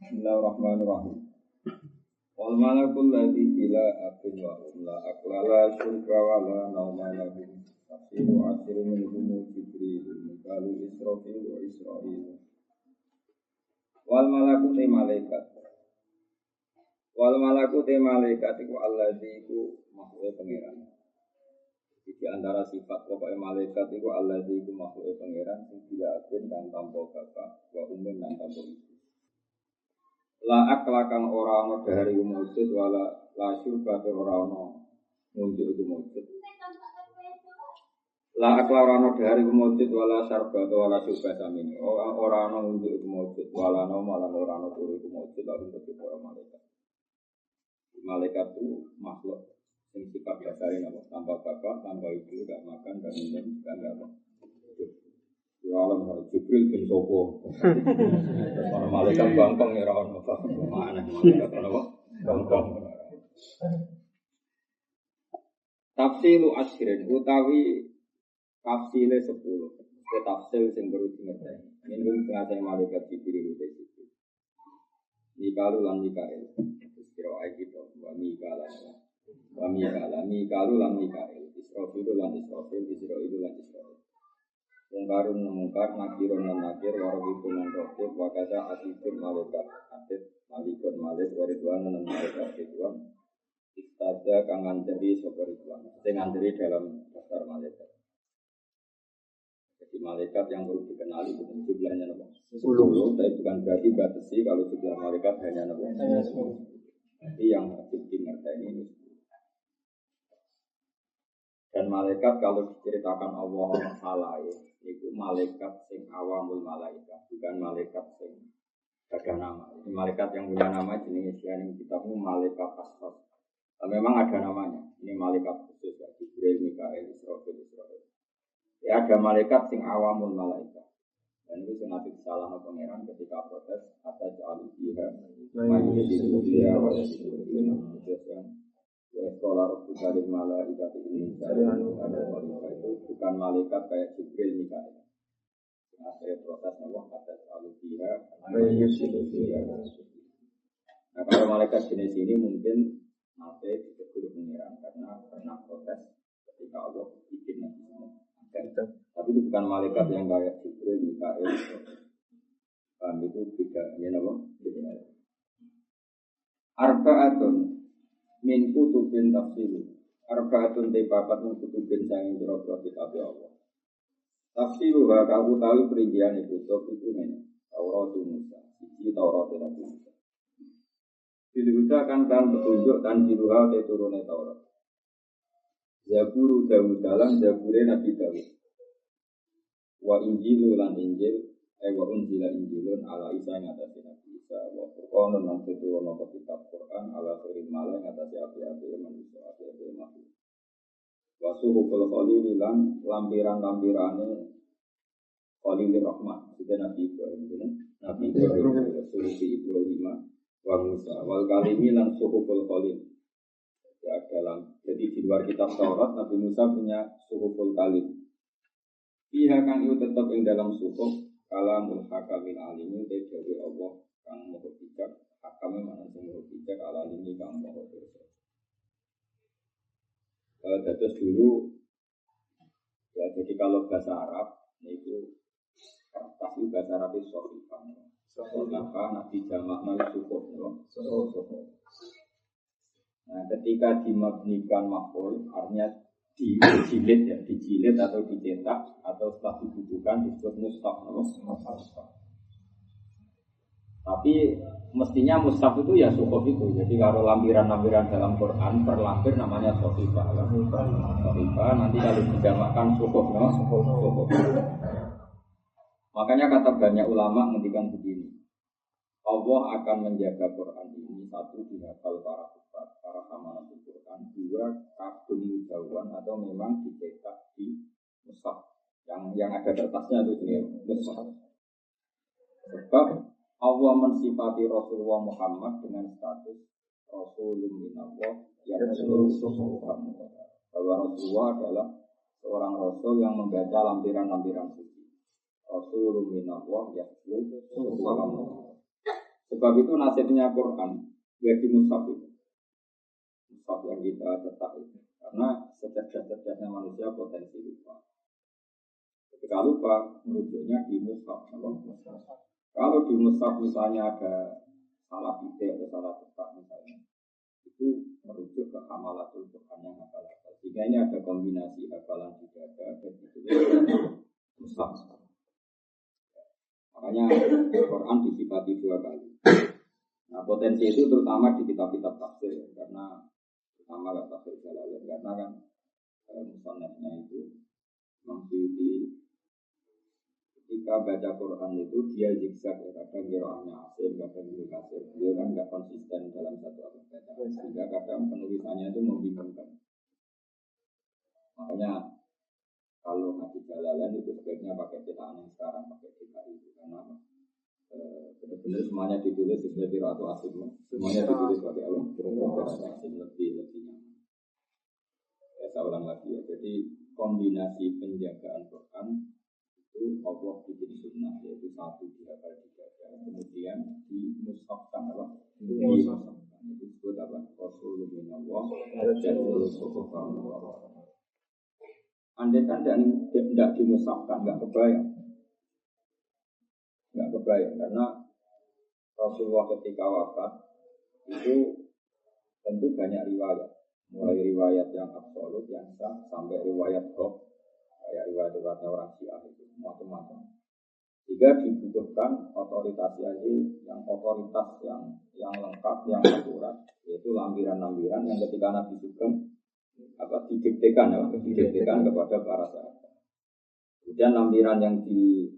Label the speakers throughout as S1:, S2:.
S1: Bismillahirrahmanirrahim. Wal malakul ladzi bila akin wa la aklala syurga wa la nauma lahu. Tafsiru asiru minhum Jibril, Mikalu Israfil wa Israil. Wal malakut malaikat. Wal malakut malaikat iku alladzi iku makhluk pangeran. Di antara sifat pokok malaikat iku alladzi iku makhluk pangeran sing bila akin dan tanpa bapak wa umum dan tanpa ibu. La akla kang ora ana dari wujud wala la syurba ora ana wujud wujud. La akla ora ana dari wujud wala syarba wala syurba samini. Ora ana wujud wujud wala ana malah ora ana turu wujud lalu dadi para malaikat. Malaikat itu makhluk sing sifat dasarnya tanpa bapak, tanpa ibu, enggak makan dan minum, enggak apa. Ya Allah, Jibril bin Sopo. Para malaikat bangkong ya ora ono apa. Mana malaikat ono bangkong. Tafsilu asyrin utawi tafsile 10. Tafsil sing baru dingerti. Minggu setengah malaikat Jibril itu. Mikalu lan Mikael. Kira kita wa Mikala. Wa Mikala, Mikalu lan Mikael. Israfil lan Israfil, Israil lan Israil. Mungkarun mungkar, nakirun dan nakir, warabikun dan rokib, wakasa asifun malaikat, asid, malikun malik, waridwan dan malaikat ridwan. Istada kang nganteri sopa ridwan, yang nganteri dalam daftar malaikat. Jadi malaikat yang perlu dikenali bukan jumlahnya 10, tapi bukan berarti batasi kalau jumlah malaikat hanya 10. Jadi yang wajib dimengerti ini. Dan malaikat kalau diceritakan Allah salah itu malaikat sing awamul malaikat, bukan malaikat sing ada nama. Ini malaikat yang punya nama jenis yang kitabmu malaikat asfal. Memang ada namanya. Ini malaikat khusus ya, Jibril, Mikael, Israfil, Israil. Ya ada malaikat sing awamul malaikat. Dan itu nanti disalahkan pangeran ketika protes atas alihiyah, majlisiyah, wajibiyah, sekolah Rasulullah malaikat ini ada malaikat itu bukan malaikat kayak Jibril Mikael. Akhirnya protes Allah atas alihiyah, majlisiyah. Nah kalau malaikat jenis ini mungkin nanti ditegur pangeran karena pernah protes ketika Allah bikin nabi. Tapi itu bukan malaikat yang kayak Jibril, Mikael. Kami itu beda, ini apa? Arba'atun min kutubin tafsiru. Arba'atun tepapat min kutubin sanging biro-biro kitab Allah. Tafsiru kamu tahu perincian kutub itu ini. Taurat Musa, siji Taurat Nabi Musa. Diluda kan petunjuk dan diluha turune Taurat. Zaburu Dawud dalam Zabure Nabi Dawud. Wa Injilu lan Injil, wa unzila Injilun ala Isa yang atas Nabi Isa. Wa Qur'anun lan turun kitab Qur'an ala khairil malai yang atas api-api manusia, api-api makhluk. Wa suhuful khalil lan lampiran-lampirane Khalilur Rahman, itu Nabi Ibrahim. Nabi Ibrahim, suhufi Ibrahim wa Musa. Wal kalimi lan suhuful khalil. Ya, jadi di luar kitab Taurat Nabi Musa punya suhuful kalim. Pihak kang itu tetap yang dalam suhuf kalamul hakamil alimi dari Allah kang maha bijak. Hakamnya mana yang maha bijak alimi kang maha bersa. Terus dulu ya jadi kalau bahasa Arab itu kertas itu bahasa Arab itu sohifah. Sohifah Nabi jamak mal suhuf. Nah, ketika dimabnikan maf'ul, artinya dijilid atau dicetak atau setelah dibutuhkan disebut mushaf. Tapi mestinya mushaf itu ya suhuf itu. Jadi kalau lampiran-lampiran dalam Quran per lampir namanya sohifah. Sohifah nanti kalau dijamakkan suhuf. Makanya kata banyak ulama menghentikan begini. Allah akan menjaga Quran ini satu dihafal para ustaz, para hamalah Quran, dua kadung mudawwan atau memang dicetak di mushaf yang ada kertasnya itu mushaf. Sebab Allah mensifati Rasulullah Muhammad dengan status Rasulun minallah yang Rasulullah bahwa Rasulullah adalah seorang Rasul yang membaca lampiran-lampiran suci. Rasulun minallah yang Rasulullah. Sebab itu nasibnya Quran ya di mushaf itu. Mushaf yang kita cetak itu. Karena secerdas-cerdasnya manusia potensi lupa. Ketika lupa, merujuknya di mushaf. Kalau di mushaf misalnya ada salah titik atau salah cetak misalnya, itu merujuk ke hamalatul Quran yang hafal-hafal. Jika ini ada kombinasi hafalan tidak ada dan itu mushaf. Makanya Quran disifati 2 kali. Nah potensi itu terutama di kitab-kitab tafsir karena terutama tafsir Jalalain karena kan musannafnya itu Masyuti ketika baca Quran itu dia zigzag ya, kadang qiraatnya Asim, kadang Ibnu Katsir. Dia kan nggak konsisten dalam satu bacaan sehingga kadang penulisannya itu membingungkan. Makanya kalau ngaji Jalalain itu sebaiknya pakai cetakan yang sekarang pakai DKI itu karena benar-benar semuanya ditulis sesuai qiraat Asim. Semuanya ditulis pakai Allah. Asim lebih nyaman. Ya saya ulang lagi ya. Jadi kombinasi penjagaan Quran itu Allah bikin sunnah yaitu satu dihafal dijaga kemudian dimushafkan apa? Dimushafkan itu disebut apa? Rasulullah dan Rasulullah. Andai kan tidak dimushafkan nggak kebayang karena Rasulullah ketika wafat itu tentu banyak riwayat mulai riwayat yang absolut yang sah sampai riwayat hoax kayak riwayat-riwayatnya orang Syiah itu macam-macam. Jika dibutuhkan otoritas yang otoritas yang lengkap, yang akurat, yaitu lampiran-lampiran yang ketika Nabi Sugeng didiktekan kepada para sahabat. Kemudian lampiran yang di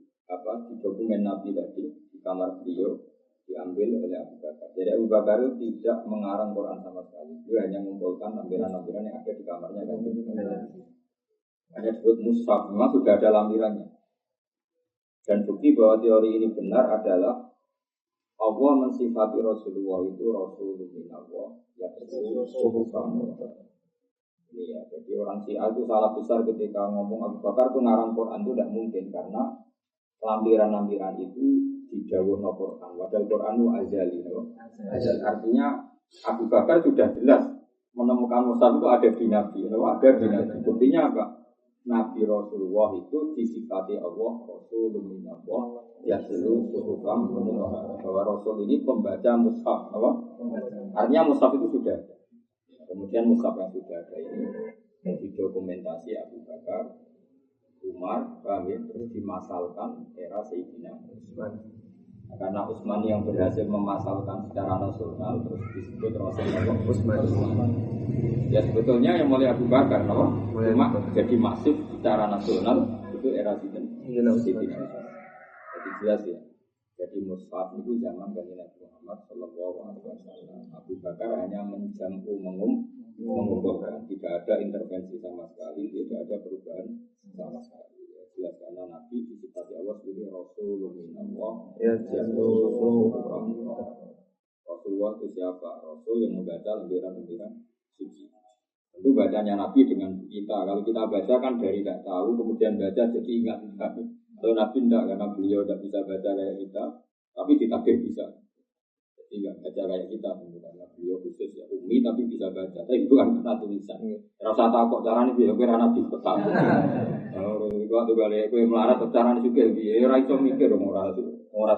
S1: dokumen Nabi tadi di kamar beliau diambil oleh Abu Bakar. Jadi Abu Bakar itu tidak mengarang Quran sama sekali. Dia hanya mengumpulkan lampiran-lampiran yang ada di kamarnya kan. Hanya disebut mushaf, memang sudah ada lampirannya. Dan bukti bahwa teori ini benar adalah Allah mensifati Rasulullah itu Rasulullah ya ini ya, jadi orang Syiah itu salah besar ketika ngomong Abu Bakar itu ngarang Quran itu tidak mungkin karena lampiran-lampiran itu didhawuhna Quran. Padahal Quran itu azali. Artinya Abu Bakar sudah jelas menemukan mushaf itu ada di Nabi. Ada di Nabi. Buktinya apa? Nabi Rasulullah itu disifati Allah Rasulullah ya seluruh suhufam bahwa Rasul ini pembaca mushaf apa? Artinya mushaf itu sudah ada. Kemudian mushaf yang sudah ada ini didokumentasi Abu Bakar, Umar, terus dimasalkan era Sayyidina Utsman. Karena Utsman yang berhasil memasalkan secara nasional terus disebut Rasulullah Utsman. Ya sebetulnya yang mulai Abu Bakar, cuma jadi masif secara nasional itu era Sayyidina Utsman. Jadi jelas ya. Jadi mushaf itu zaman Nabi Muhammad Sallallahu Alaihi Wasallam. Abu Bakar hanya mengumpulkan, tidak ada intervensi sama sekali, tidak ada perubahan sama sekali. Ya, jelas karena Nabi disifati Allah sebagai Rasulullah. Rasulullah itu siapa? Rasul yang membaca lembaran-lembaran suci. Tentu bacanya Nabi dengan kita. Kalau kita baca kan dari tidak tahu, kemudian baca jadi ingat. Kalau Nabi tidak, karena beliau tidak bisa baca kayak kita, tapi ditakdir bisa. Jadi tidak baca kayak kita, karena beliau khusus ya umi, tapi bisa baca. Tapi itu kan kata tulisan. Rasa takut caranya biar kira Nabi tetap. Waktu kali aku melarat caranya juga, biar raiso mikir orang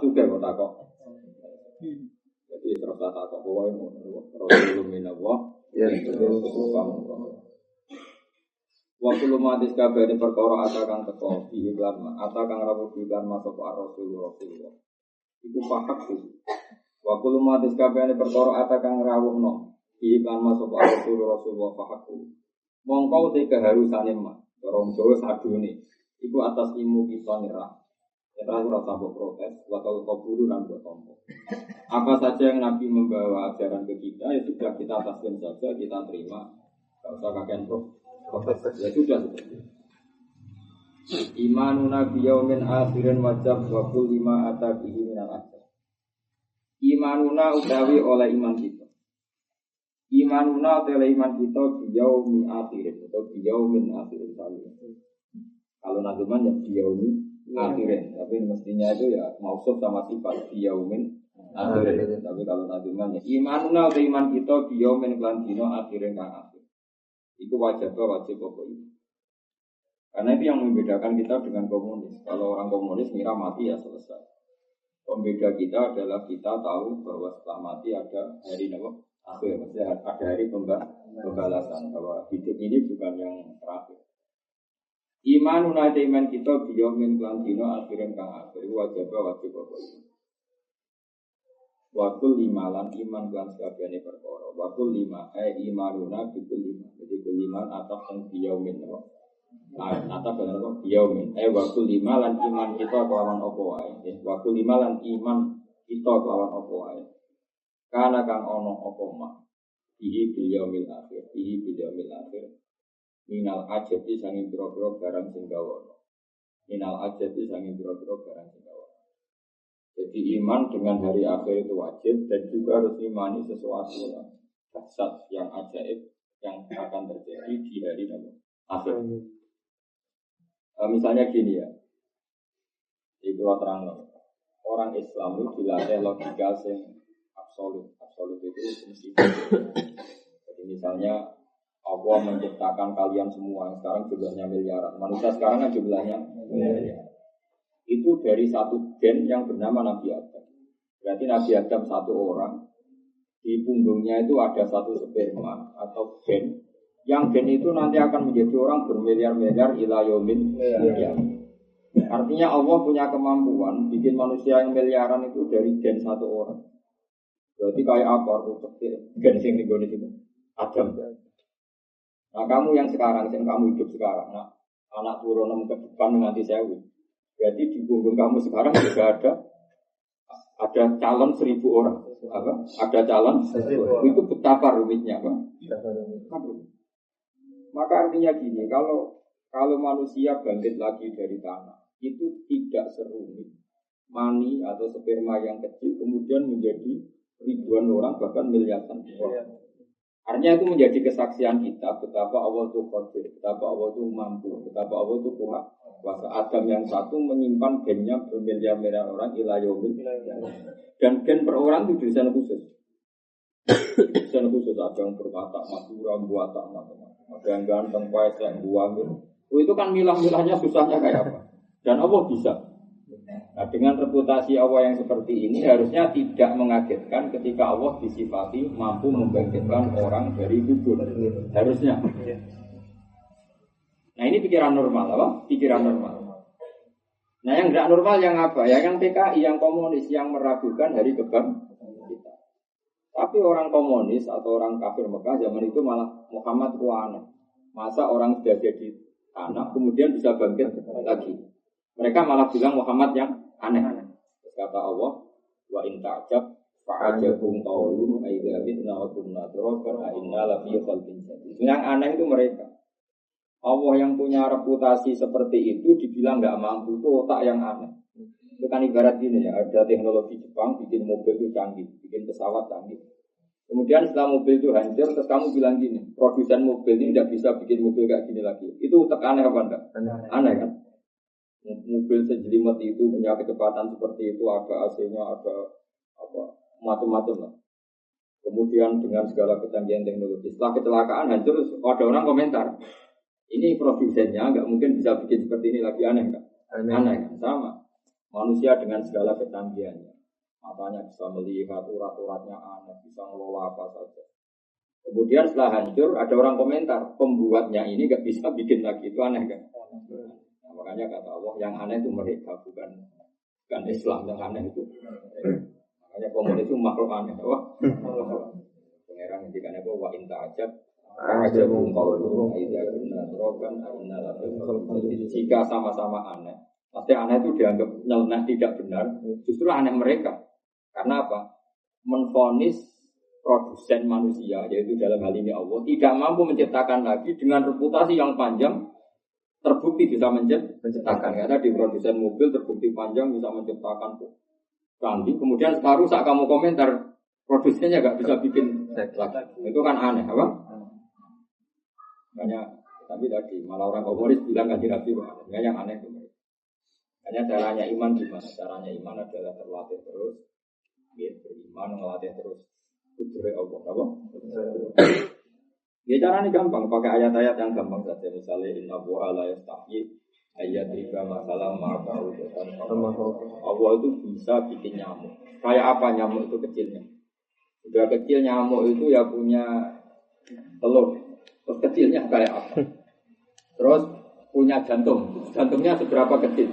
S1: juga kok takut. Jadi rasa takut pokoknya Rasulullah ya itu waktu lumatis kabeh perkara atakan teko iklan atakan rawuh iklan masuk Rasulullah iku pakak sih waktu lumatis kabeh perkara atakan rawuhno iklan masuk Rasulullah pakak mongko te keharusane mah orang Jawa sadune iku atas ilmu kita nyerah ora sabuk protes atau kaburu lan buat tompo apa saja yang Nabi membawa ajaran ke kita ya sudah kita taslim saja kita terima enggak usah kakean ya sudah seperti itu. Imanuna biyaumin akhirin wajab wa kulli ma ata bihi minal ajab. Imanuna utawi oleh iman kita. Imanuna oleh iman kita biyaumi akhirin atau biyaumin akhirin sami. Kalau nazuman ya biyaumi akhirin, tapi mestinya itu ya mausuf sama sifat biyaumin akhir. Tapi kalau nadungan ya imanuna uta iman kita biyomin lan dina akhirin kang akhir. Itu wajib pokok ini. Karena itu yang membedakan kita dengan komunis. Kalau orang komunis ngira mati ya selesai. Pembeda kita adalah kita tahu bahwa setelah mati ada hari akhir, maksudnya ada hari pembalasan bahwa hidup ini bukan yang terakhir. Imanuna iman kita biyomin lan dina akhirin kang akhir wajib pokok ini. Wakul lima lan iman lan sakabehane perkara. Wakul lima imanuna bikul lima. Jadi kul lima atap yang biyaumin apa? Atap bener apa? Biyaumin. Wakul lima lan iman kita kelawan apa wae. Wakul lima lan iman kita kelawan apa wae. Kana kang ana apa mak. Ihi biyaumil akhir. Ihi biyaumil akhir. Minal ajati sanging pira-pira barang sing gawono. Minal ajati sanging pira-pira barang sing gawono. Jadi iman dengan hari akhir itu wajib dan juga harus imani sesuatu yang dahsyat, yang ajaib yang akan terjadi di hari akhir. Misalnya gini ya, di Pulau Terang orang Islam itu dilatih logika yang absolut itu mesti. Jadi misalnya Allah menciptakan kalian semua, sekarang jumlahnya miliaran, manusia sekarang kan jumlahnya miliaran. Itu dari satu gen yang bernama Nabi Adam. Berarti Nabi Adam satu orang, di punggungnya itu ada satu sperma atau gen, yang gen itu nanti akan menjadi orang bermiliar-miliar ila yaumin qiyamah. Artinya Allah punya kemampuan bikin manusia yang miliaran itu dari gen satu orang. Berarti kayak apa? Gen sing digone itu Adam. Nah kamu yang sekarang, yang kamu hidup sekarang, nah anak turun ke depan nanti saya. Berarti di punggung kamu sekarang juga ada calon 1.000 orang. Apa? Ada calon 1.000 orang. Itu betapa rumitnya, Pak. Maka artinya gini, kalau manusia bangkit lagi dari tanah, itu tidak serumit mani atau sperma yang kecil kemudian menjadi ribuan orang bahkan miliaran orang. Artinya itu menjadi kesaksian kita betapa Allah itu qadir, betapa Allah itu mampu, betapa Allah itu kuat. Kuasa Adam yang satu menyimpan gennya bermiliar-miliar orang ila yaumil dan gen per orang itu desain khusus. Desain khusus ada yang berkata madura buat macam-macam. Ada yang ganteng kuat yang buang gitu. Itu kan milah-milahnya susahnya kayak apa? Dan Allah bisa. Nah, dengan reputasi Allah yang seperti ini harusnya tidak mengagetkan ketika Allah disifati mampu membangkitkan orang dari kubur. Harusnya. Nah ini pikiran normal, apa? Pikiran normal. Nah yang tidak normal yang apa? Ya yang PKI, yang komunis, yang meragukan hari kebangkitan kita. Tapi orang komunis atau orang kafir Mekah zaman itu malah Muhammad aneh. Masa orang sudah jadi anak kemudian bisa bangkit lagi? Mereka malah bilang Muhammad yang aneh. Kata Allah, wa in ta'jab fa'ajabum qawlum aidza bitna wa kunna turaban a inna la fi khalqin jadid. Yang aneh itu mereka. Allah yang punya reputasi seperti itu dibilang enggak mampu, itu otak yang aneh. Itu kan ibarat gini ya, ada teknologi Jepang bikin mobil itu canggih, bikin pesawat canggih. Kemudian setelah mobil itu hancur, terus kamu bilang gini, produsen mobil ini tidak bisa bikin mobil kayak gini lagi. Itu otak aneh apa enggak? Aneh kan? Mobil sejelimet itu punya kecepatan seperti itu, ada AC-nya, ada apa macam-macam lah. Kemudian dengan segala kecanggihan teknologi, setelah kecelakaan hancur, ada orang komentar, ini produsennya nggak mungkin bisa bikin seperti ini lagi, aneh kan? Aneh kan? Sama. Manusia dengan segala kecanggihannya, matanya bisa melihat, urat-uratnya aneh, bisa ngelola apa saja. Kemudian setelah hancur, ada orang komentar, pembuatnya ini nggak bisa bikin lagi, itu aneh kan? Makanya kata Allah yang aneh itu mereka bukan Islam yang aneh itu. Makanya komunis itu makhluk aneh. Wah, pengeran yang dikatakan apa? Wa inta ajab, ajabum qawluhum aidza kunna turaban inna la fi. Jika sama-sama aneh, pasti aneh itu dianggap nyeleneh tidak benar. Justru aneh mereka. Karena apa? Menvonis produsen manusia, yaitu dalam hal ini Allah, tidak mampu menciptakan lagi dengan reputasi yang panjang. Terbukti bisa menciptakan, karena di produsen mobil terbukti panjang bisa menciptakan canggih. Kemudian sekarang saat kamu komentar produsennya nggak bisa bikin lagi, itu kan aneh, apa? Makanya tapi tadi malah orang komunis bilang kan tidak sih, yang aneh itu. Hanya caranya iman gimana? Caranya iman adalah terlatih terus Ya, beriman ngelatih terus kudure Allah, apa? Ya caranya gampang, pakai ayat-ayat yang gampang saja. Misalnya inna wa la yastahi ayat tiga masalah ma'ba'u. Allah itu bisa bikin nyamuk. Kayak apa nyamuk itu kecilnya? Sudah kecil nyamuk itu ya punya telur. Terus kecilnya kayak apa? Terus punya jantung. Jantungnya seberapa kecil?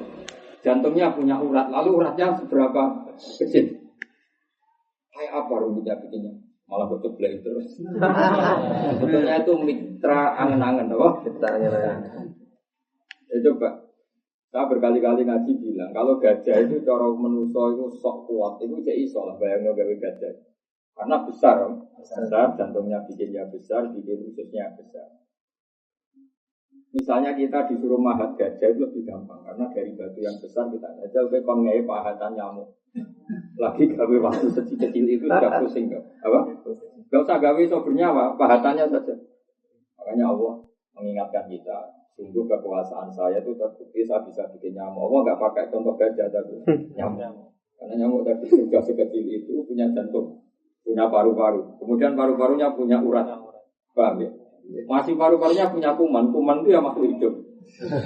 S1: Jantungnya punya urat. Lalu uratnya seberapa kecil? Kayak apa rumitnya bikinnya? Malah berceblek terus. Sebetulnya itu mitra angen-angen, apa? Mitra angen-angen. Ya coba. Saya berkali-kali ngaji bilang, kalau gajah itu cara manusia itu sok kuat, itu jadi iso lah bayangnya gawe gajah. Karena besar, jantungnya bikin ya besar, bikin ususnya besar. Misalnya kita disuruh mahat gajah itu lebih gampang, karena dari batu yang besar kita aja udah kongai pahatan nyamuk. Lagi gawe waktu kecil itu sudah pusing kan? Apa? Gak usah gawe so bernyawa, pahatannya saja. Makanya Allah mengingatkan kita, sungguh kekuasaan saya itu terbukti saya bisa bikin nyamuk. Allah nggak pakai contoh gajah tapi nyamuk. Karena nyamuk tadi sudah sekecil itu punya jantung, punya paru-paru. Kemudian paru-parunya punya urat. Paham ya? Masih paru-parunya punya kuman. Kuman itu ya makhluk hidup.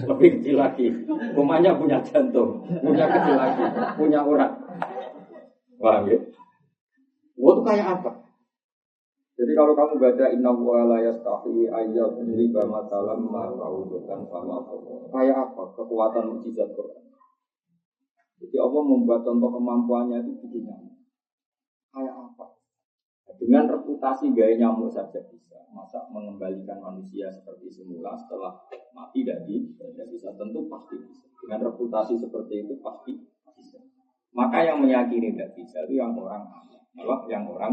S1: Lebih kecil lagi. Kumannya punya jantung, punya kecil lagi, punya urat. Paham ya? Wah itu kayak apa? Jadi kalau kamu baca inna wa la yastahi ayyat riba matalam ma'raudukan sama Allah. Kayak apa kekuatan mukjizat Quran? Jadi Allah membuat contoh kemampuannya itu begini. Kayak apa? Dengan reputasi gaya nyamuk saja bisa. Masa mengembalikan manusia seperti semula setelah mati tidak bisa. Tentu pasti bisa. Dengan reputasi seperti itu pasti bisa. Maka yang meyakini tidak bisa itu yang orang aneh. Apa? Yang orang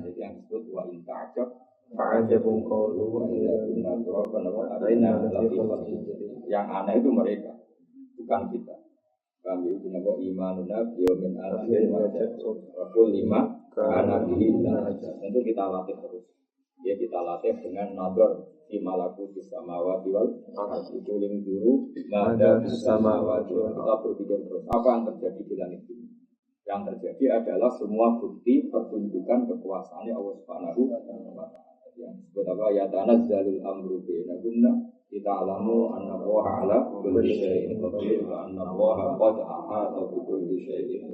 S1: jadi yang disebut wa intajab fa'ajabun qawlu yang aneh itu mereka, bukan kita. Kami itu nama imanuna biyaumin akhir wajah lima karena tentu kita latih terus. Ya kita latih dengan nador di malaku di samawati wal ardi kuling dulu nada di samawati wal kita berpikir terus apa yang terjadi di langit ini. Yang terjadi adalah semua bukti pertunjukan kekuasaannya Allah Subhanahu wa taala. Yang disebut apa ya tanazzalul amru bainahunna kita alamu anna Allah ala kulli syai'in qadir wa anna Allah qad ahata bi kulli syai'in.